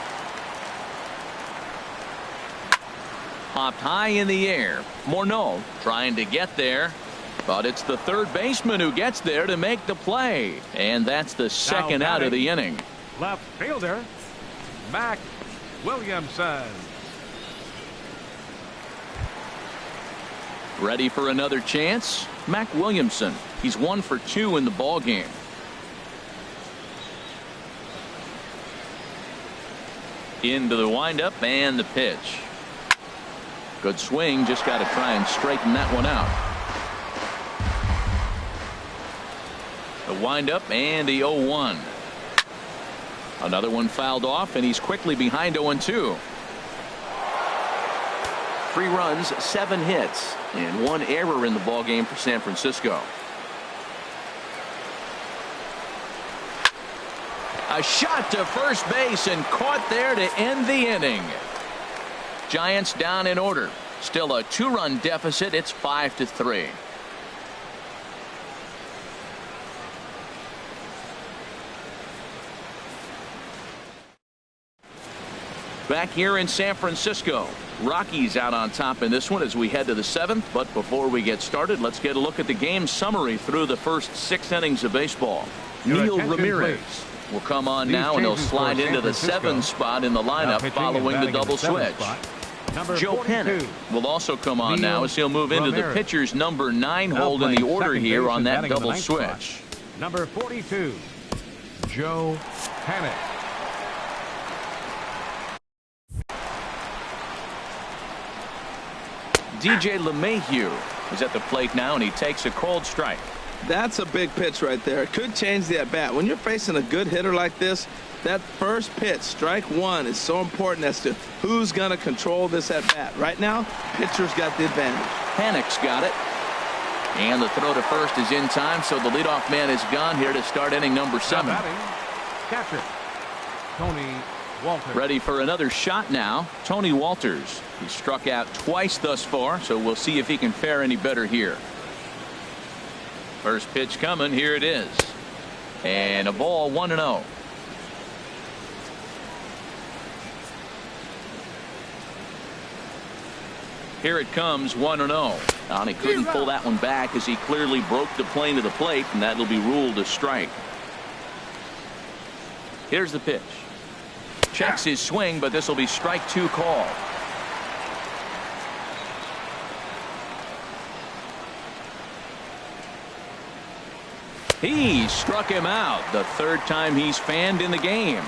Popped high in the air. Morneau trying to get there, but it's the third baseman who gets there to make the play. And that's the second out of the inning.
Left fielder, Mac Williamson.
Ready for another chance? Mac Williamson. He's 1 for 2 in the ball game. Into the windup and the pitch. Good swing. Just got to try and straighten that one out. The windup and the 0-1. Another one fouled off, and he's quickly behind 0-2. 3 runs, 7 hits, and 1 error in the ball game for San Francisco. A shot to first base and caught there to end the inning. Giants down in order. Still a 2-run deficit. It's 5-3. Back here in San Francisco, Rockies out on top in this one as we head to the 7th. But before we get started, let's get a look at the game summary through the first 6 innings of baseball. Neil Ramirez will come on now, and he'll slide into the 7th spot in the lineup following the double switch. Joe Pennant will also come on now as he'll move into the pitcher's number 9 hold in the order here on that double switch.
Number 42, Joe Pennant.
DJ LeMahieu is at the plate now, and he takes a cold strike.
That's a big pitch right there. It could change the at-bat. When you're facing a good hitter like this, that first pitch, strike 1, is so important as to who's going to control this at-bat. Right now, pitcher's got the advantage.
Panic's got it. And the throw to first is in time, so the leadoff man is gone here to start inning number 7.
Catcher, Tony Walters.
Ready for another shot now. Tony Walters. He struck out twice thus far, so we'll see if he can fare any better here. First pitch coming. Here it is. And a ball, 1-0. Here it comes, 1-0. And he couldn't pull that one back as he clearly broke the plane to the plate, and that'll be ruled a strike. Here's the pitch. Checks his swing, but this will be strike 2 call. He struck him out, the 3rd time he's fanned in the game.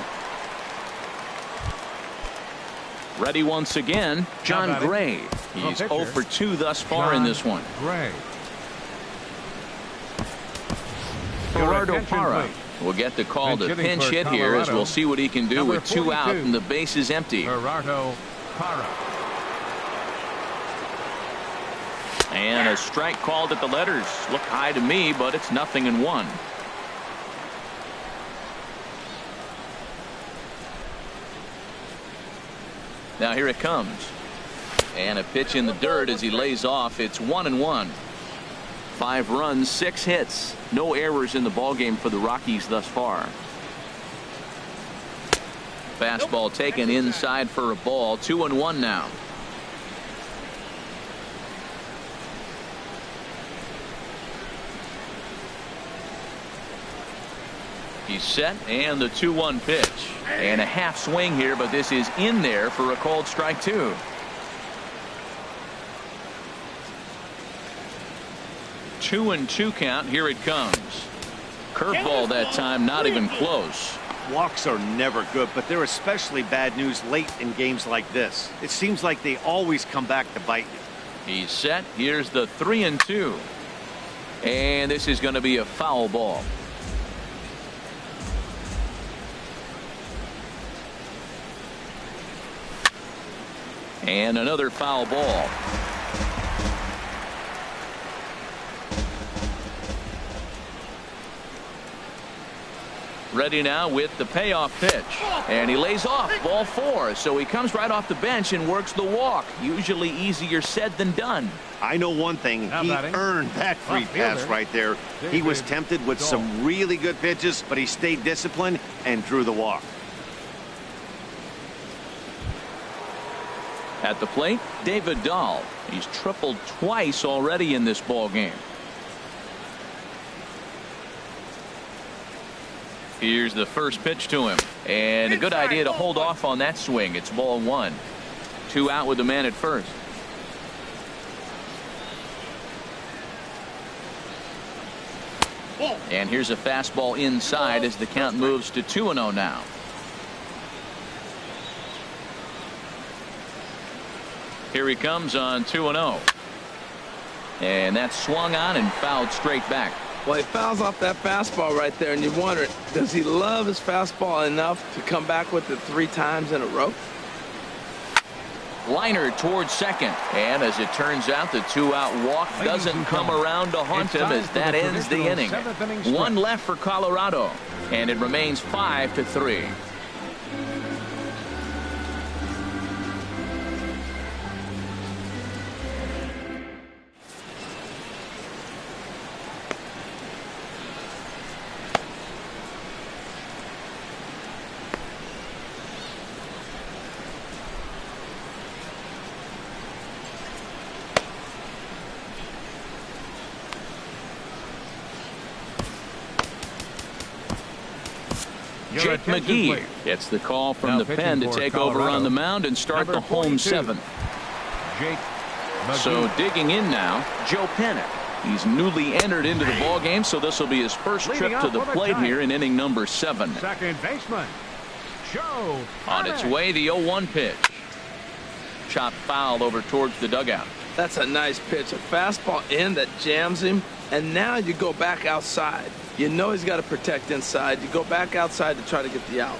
Ready once again, John Gray. He's 0 for 2 thus far in this one.
Gray.
Gerardo Parra will get the call to pinch hit here, as we'll see what he can do with 2 out and the base is empty.
Gerardo Parra.
And a strike called at the letters. Look high to me, but it's 0-1. Now here it comes. And a pitch in the dirt as he lays off. It's 1-1. 5 runs, 6 hits. No errors in the ballgame for the Rockies thus far. Fastball taken inside for a ball. 2-1 now. He's set, and the 2-1 pitch. And a half swing here, but this is in there for a called strike 2. Two and 2 count. Here it comes. Curveball that time, not even close.
Walks are never good, but they're especially bad news late in games like this. It seems like they always come back to bite you.
He's set. Here's the 3-2. And this is going to be a foul ball. And another foul ball. Ready now with the payoff pitch. And he lays off ball 4. So he comes right off the bench and works the walk. Usually easier said than done.
I know one thing. He earned that free pass right there. He was tempted with some really good pitches, but he stayed disciplined and drew the walk.
At the plate, David Dahl. He's tripled twice already in this ball game. Here's the first pitch to him. And a good idea to hold off on that swing. It's ball 1. 2 out with the man at first. And here's a fastball inside as the count moves to 2-0 now. Here he comes on 2-0. And that's swung on and fouled straight back.
Well, he fouls off that fastball right there, and you wonder, does he love his fastball enough to come back with it 3 times in a row?
Liner towards second. And as it turns out, the 2-out walk doesn't come around to haunt him as that ends the inning. 1 left for Colorado. And it remains 5-3. Jake McGee gets the call from the pen to take over on the mound and start the home 7th. So digging in now, Joe Pennick. He's newly entered into the ball game, so this will be his first trip to the plate here in inning number 7.
Second baseman, Joe
On its way, the 0-1 pitch. Chopped foul over towards the dugout.
That's a nice pitch. A fastball in that jams him, and now you go back outside. You know he's got to protect inside. You go back outside to try to get the out.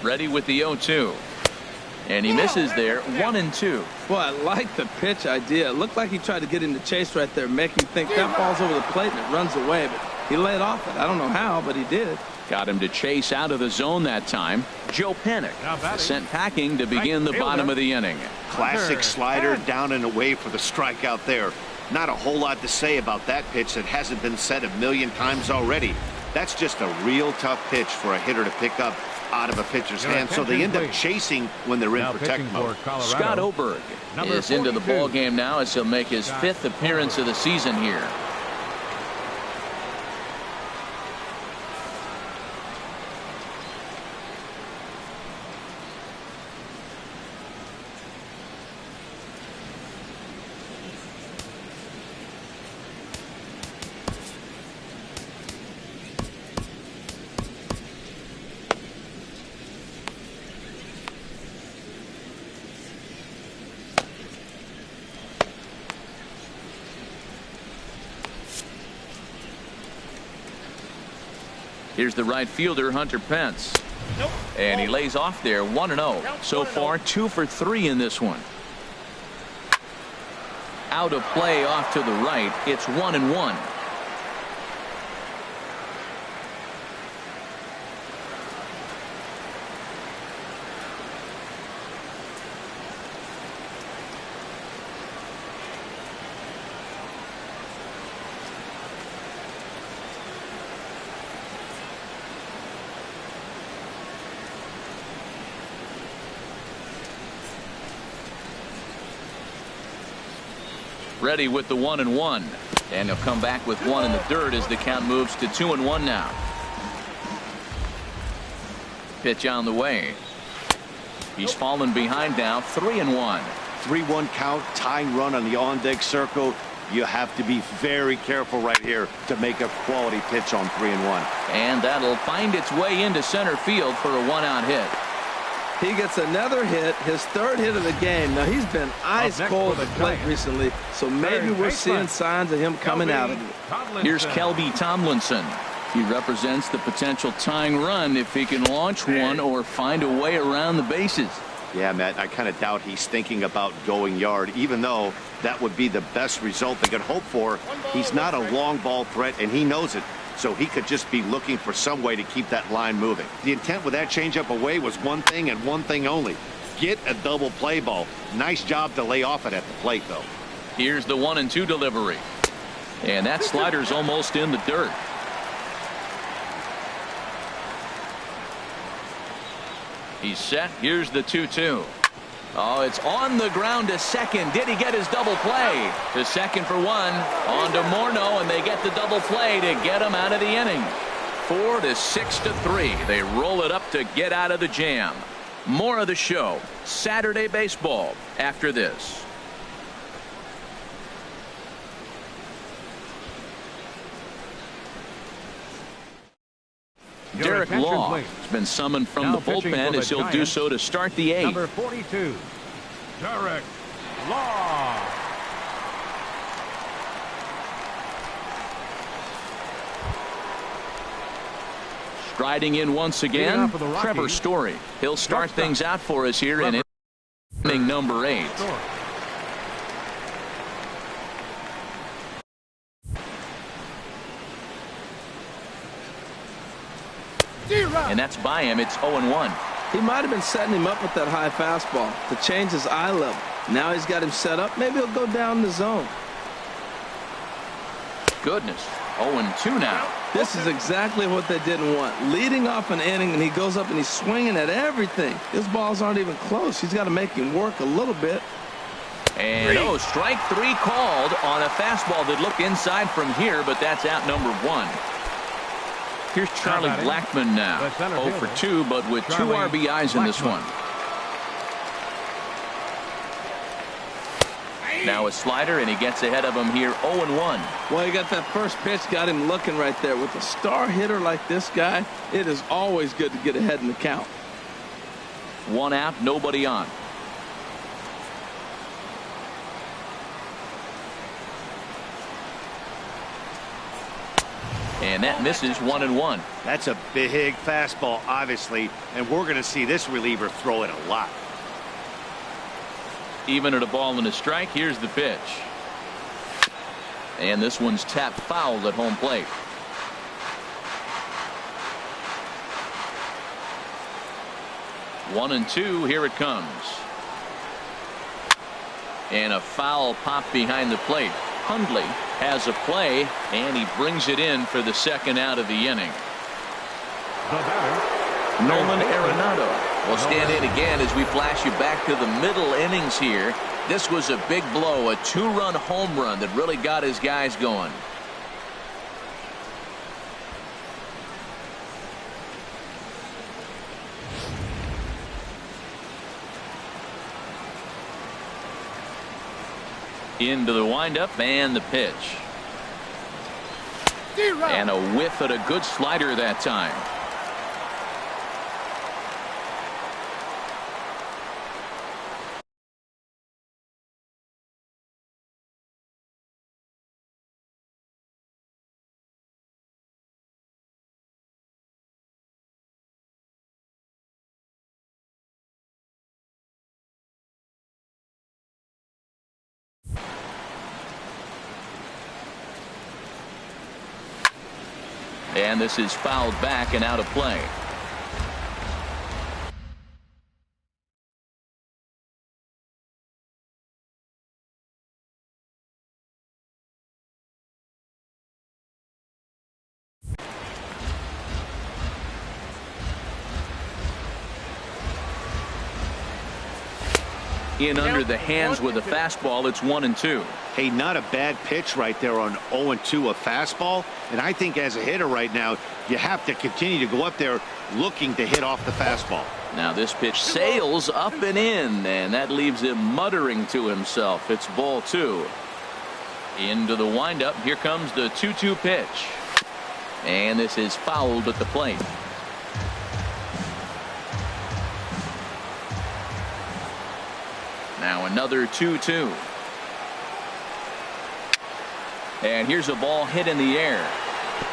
Ready with the 0-2. And he misses there. 1-2.
Well, I like the pitch idea. It looked like he tried to get him to chase right there, make him think that ball's over the plate and it runs away. But he laid off it. I don't know how, but he did.
Got him to chase out of the zone that time. Joe Pennick sent packing to begin the bottom of the inning.
Classic slider down and away for the strikeout there. Not a whole lot to say about that pitch that hasn't been said a million times already. That's just a real tough pitch for a hitter to pick up out of a pitcher's hand, so they end up chasing when they're in protect mode.
Scott Oberg is into the ball game now as he'll make his 5th appearance of the season here. Here's the right fielder, Hunter Pence. And he lays off there, 1-0. So far, 2 for 3 in this one. Out of play off to the right. It's 1-1. Ready with the 1-1. And he'll come back with 1 in the dirt as the count moves to 2-1 now. Pitch on the way. He's fallen behind now, 3-1.
3-1 count, tying run on the on-deck circle. You have to be very careful right here to make a quality pitch on 3-1.
And that'll find its way into center field for a 1-out hit.
He gets another hit, his 3rd hit of the game. Now, he's been ice cold at the plate recently, so maybe we're seeing signs of him coming out of it.
Here's Kelby Tomlinson. He represents the potential tying run if he can launch one or find a way around the bases.
Yeah, Matt, I kind of doubt he's thinking about going yard, even though that would be the best result they could hope for. He's not a long ball threat, and he knows it, so he could just be looking for some way to keep that line moving. The intent with that changeup away was one thing and one thing only: get a double play ball. Nice job to lay off it at the plate, though.
Here's the 1-2 delivery. And that slider's almost in the dirt. He's set. Here's the 2-2. Oh, it's on the ground to second. Did he get his double play? To second for one. On to Morneau, and they get the double play to get him out of the inning. 4-6-3. They roll it up to get out of the jam. More of the show, Saturday baseball, after this. Derek Law has been summoned from the bullpen as he'll do so to start the 8th.
Number 42, Derek Law.
Striding in once again, Trevor Story. He'll start things out for us here in inning number 8. And that's by him. It's 0-1.
He might have been setting him up with that high fastball to change his eye level. Now he's got him set up. Maybe he'll go down the zone.
Goodness. 0-2 now.
This is exactly what they didn't want. Leading off an inning, and he goes up and he's swinging at everything. His balls aren't even close. He's got to make him work a little bit.
And strike 3 called on a fastball that looked inside from here, but that's out number 1. Here's Charlie Blackmon now. 0 for 2, but with 2 RBIs in this one. Now a slider, and he gets ahead of him here. 0-1.
Well, he got that first pitch, got him looking right there. With a star hitter like this guy, it is always good to get ahead in the count.
1 out, nobody on. And that misses. 1-1.
That's a big fastball, obviously, and we're going to see this reliever throw it a lot.
Even at a ball and a strike, here's the pitch. And this one's tapped foul at home plate. One and two, here it comes. And a foul pop behind the plate. Hundley has a play, and he brings it in for the second out of the inning. Nolan Arenado will stand in again as we flash you back to the middle innings here. This was a big blow, a 2-run home run that really got his guys going. Into the windup and the pitch. And a whiff at a good slider that time. And this is fouled back and out of play. In under the hands with a fastball. It's 1-2.
Hey, not a bad pitch right there on 0-2, a fastball. And I think as a hitter right now, you have to continue to go up there looking to hit off the fastball.
Now this pitch sails up and in, and that leaves him muttering to himself. It's ball 2. Into the windup. Here comes the 2-2 pitch. And this is fouled at the plate. Now another 2-2. And here's a ball hit in the air.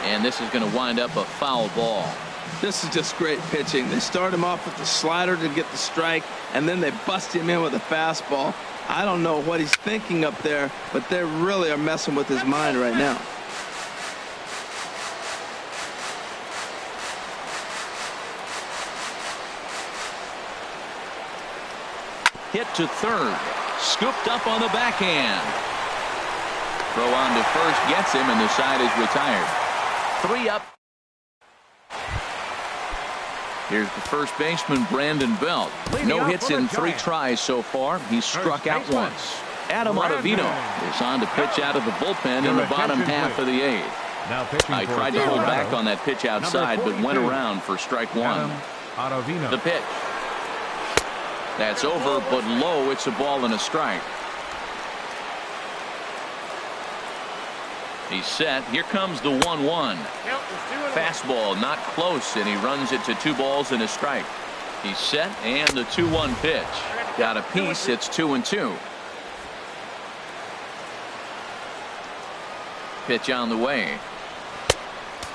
And this is going to wind up a foul ball.
This is just great pitching. They start him off with the slider to get the strike, and then they bust him in with a fastball. I don't know what he's thinking up there, but they really are messing with his mind right now.
Hit to third. Scooped up on the backhand. Throw on to first gets him, and the side is retired. 3 up. Here's the first baseman, Brandon Belt. No hits in 3 tries so far. He's struck out once. Adam Ottavino is on to pitch out of the bullpen in the bottom half of the 8th. I tried to hold back on that pitch outside, but went around for strike 1. The pitch. That's over, but low. It's a ball and a strike. He's set. Here comes the 1-1. Fastball not close, and he runs it to 2 balls and a strike. He's set, and the 2-1 pitch. Got a piece. It's 2-2. Pitch on the way.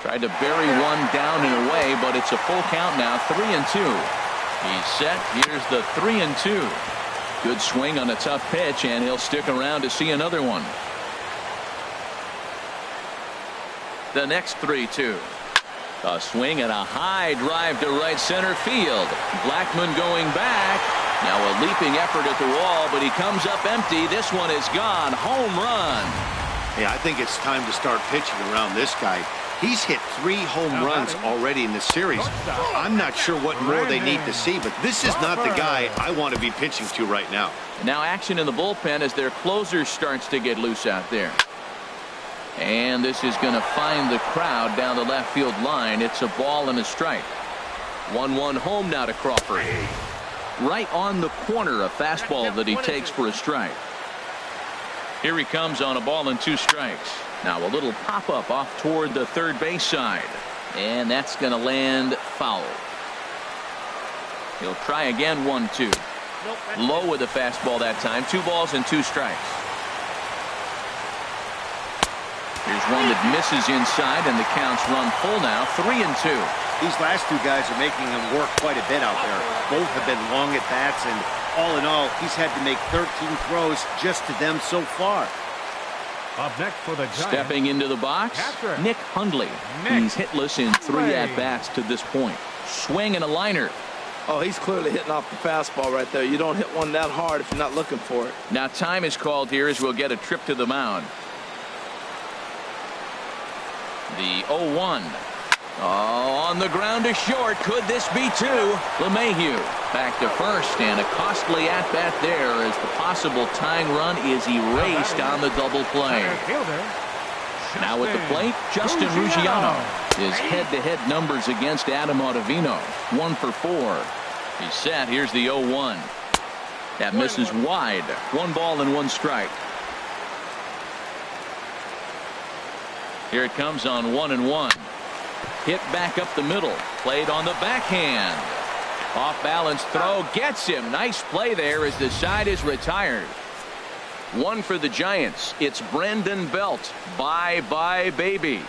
Tried to bury one down and away, but it's a full count now. 3-2. He's set. Here's the 3-2. Good swing on a tough pitch, and he'll stick around to see another one. The next 3-2. A swing and a high drive to right center field. Blackmon going back. Now a leaping effort at the wall, but he comes up empty. This one is gone. Home run.
Yeah, I think it's time to start pitching around this guy. He's hit 3 home runs already in the series. I'm not sure what more they need to see, but this is not the guy I want to be pitching to right now.
Now action in the bullpen as their closer starts to get loose out there. And this is going to find the crowd down the left field line. It's a ball and a strike. 1-1 home now to Crawford. Right on the corner, a fastball that he takes for a strike. Here he comes on a ball and 2 strikes. Now a little pop-up off toward the third base side. And that's going to land foul. He'll try again. 1-2. Low with the fastball that time. 2 balls and 2 strikes. Here's one that misses inside, and the count's run full now. 3-2.
These last 2 guys are making him work quite a bit out there. Both have been long at bats, and all in all, he's had to make 13 throws just to them so far.
Up next for the Giants.
Stepping into the box, Nick Hundley. He's hitless in 3 at-bats to this point. Swing and a liner.
Oh, he's clearly hitting off the fastball right there. You don't hit one that hard if you're not looking for it.
Now time is called here as we'll get a trip to the mound. The 0-1. Oh, on the ground to short. Could this be 2? LeMahieu back to first, and a costly at-bat there as the possible tying run is erased on the double play. Now at the plate, Justin Ruggiano. His head-to-head numbers against Adam Ottavino. 1 for 4. He's set. Here's the 0-1. That misses wide. 1 ball and 1 strike. Here it comes on 1-1. Hit back up the middle. Played on the backhand. Off balance throw. Gets him. Nice play there as the side is retired. 1 for the Giants. It's Brandon Belt. Bye-bye, baby.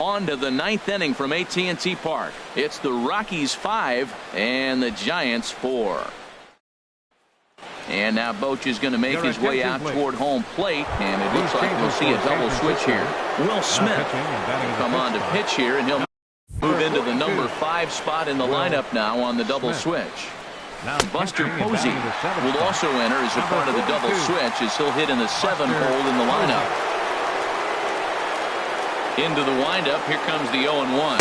On to the 9th inning from AT&T Park. It's the Rockies 5 and the Giants 4. And now Boch is going to make his way out toward home plate, and it looks like we'll see a double switch here. Will Smith will come on to pitch here, and he'll move into the number 5 spot in the lineup now on the double switch. Buster Posey will also enter as a part of the double switch as he'll hit in the 7th hole in the lineup. Into the windup, here comes the 0-1.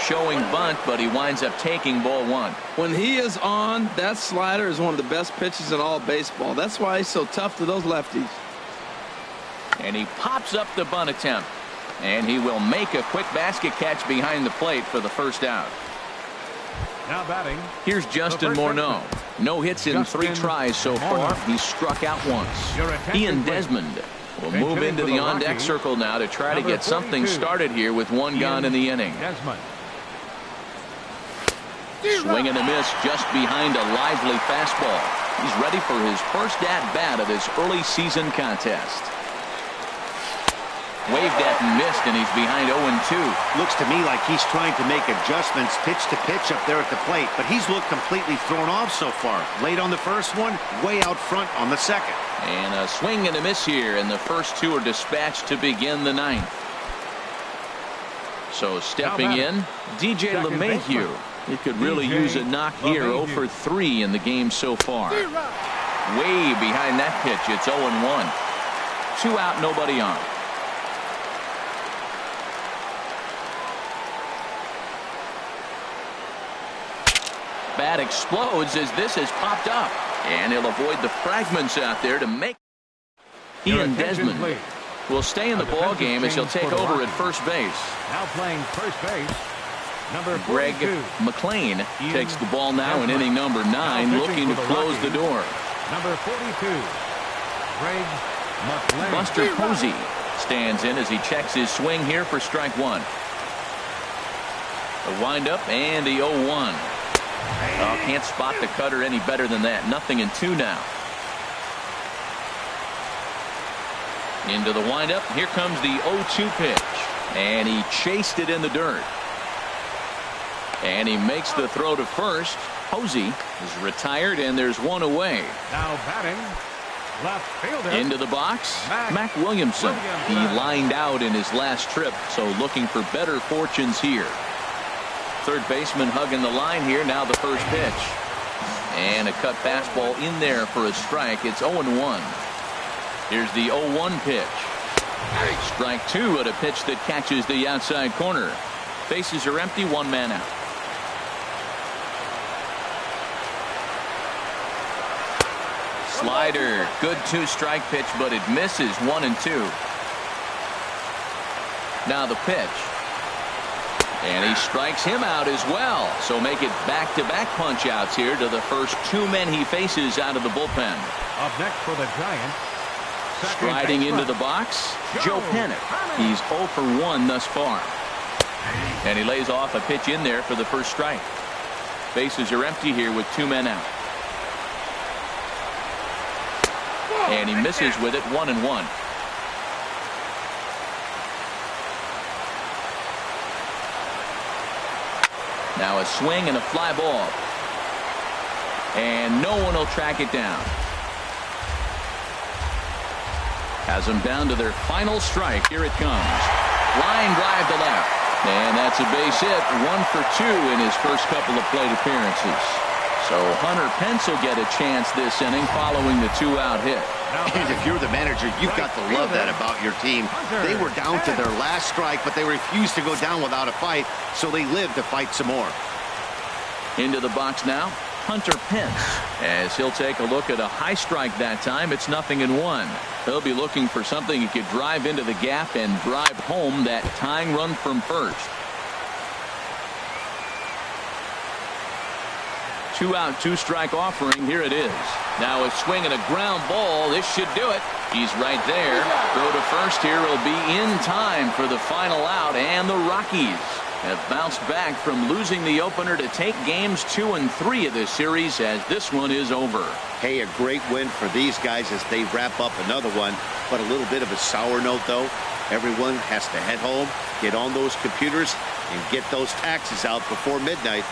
Showing bunt, but he winds up taking ball 1.
When he is on, that slider is one of the best pitches in all baseball. That's why he's so tough to those lefties.
And he pops up the bunt attempt. And he will make a quick basket catch behind the plate for the first out.
Now batting.
Here's Justin Morneau. No hits in 3 tries so far. He's struck out once. Ian Desmond will move into the on-deck circle now to try to get something started here with 1 gone in the inning. Swing and a miss just behind a lively fastball. He's ready for his first at-bat of this early season contest. Waved at and missed, and he's behind 0-2.
Looks to me like he's trying to make adjustments pitch to pitch up there at the plate, but he's looked completely thrown off so far. Late on the first one, way out front on the second.
And a swing and a miss here, and the first two are dispatched to begin the ninth. So stepping in, DJ LeMahieu. He could really use a knock here. 0 for 3 in the game so far. Way behind that pitch. It's 0-1. 2 out, nobody on. Bat explodes as this has popped up. And he'll avoid the fragments out there to make. Ian Desmond will stay in the ball game as he'll take over at first base.
Now playing first base, number
Greg
42.
McLean takes the ball now in inning number 9, looking to close the door.
Number 42, Greg McLean.
Buster Posey stands in as he checks his swing here for strike 1. The windup and the 0-1. Oh, can't spot the cutter any better than that. 0-2 now. Into the windup. Here comes the 0-2 pitch. And he chased it in the dirt. And he makes the throw to first. Posey is retired, and there's one away.
Now batting, left fielder.
Into the box, Mac Williamson. He lined out in his last trip, so looking for better fortunes here. Third baseman hugging the line here. Now the first pitch. And a cut fastball in there for a strike. It's 0-1. Here's the 0-1 pitch. Strike 2 at a pitch that catches the outside corner. Bases are empty, 1 man out. Slider, good 2-strike pitch, but it misses. 1-2. Now the pitch. And he strikes him out as well. So make it back-to-back punch-outs here to the first 2 men he faces out of the bullpen.
Up next for the Giants.
Striding into the box, Joe Panic. He's 0 for 1 thus far. And he lays off a pitch in there for the first strike. Bases are empty here with 2 men out. And he misses with it. 1-1. Now a swing and a fly ball. And no one will track it down. Has them down to their final strike. Here it comes. Line drive to left. And that's a base hit. 1 for 2 in his first couple of plate appearances. So Hunter Pence will get a chance this inning following the 2-out hit.
And if you're the manager, you've got to love that about your team. They were down to their last strike, but they refused to go down without a fight, so they lived to fight some more.
Into the box now, Hunter Pence, as he'll take a look at a high strike that time. It's 0-1. He'll be looking for something he could drive into the gap and drive home that tying run from first. 2-out, 2-strike offering. Here it is. Now a swing and a ground ball. This should do it. He's right there. Throw to first here will be in time for the final out, and the Rockies have bounced back from losing the opener to take games 2 and 3 of this series, as this one is over.
Hey, a great win for these guys as they wrap up another one, but a little bit of a sour note though. Everyone has to head home, get on those computers, and get those taxes out before midnight.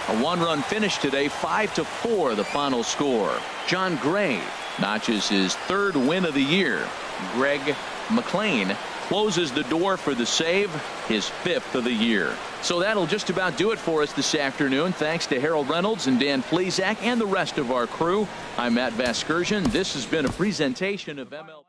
A 1-run finish today, 5-4 the final score. John Gray notches his 3rd win of the year. Greg McLean closes the door for the save, his 5th of the year. So that'll just about do it for us this afternoon. Thanks to Harold Reynolds and Dan Plesac and the rest of our crew. I'm Matt Vasgersian. This has been a presentation of MLB.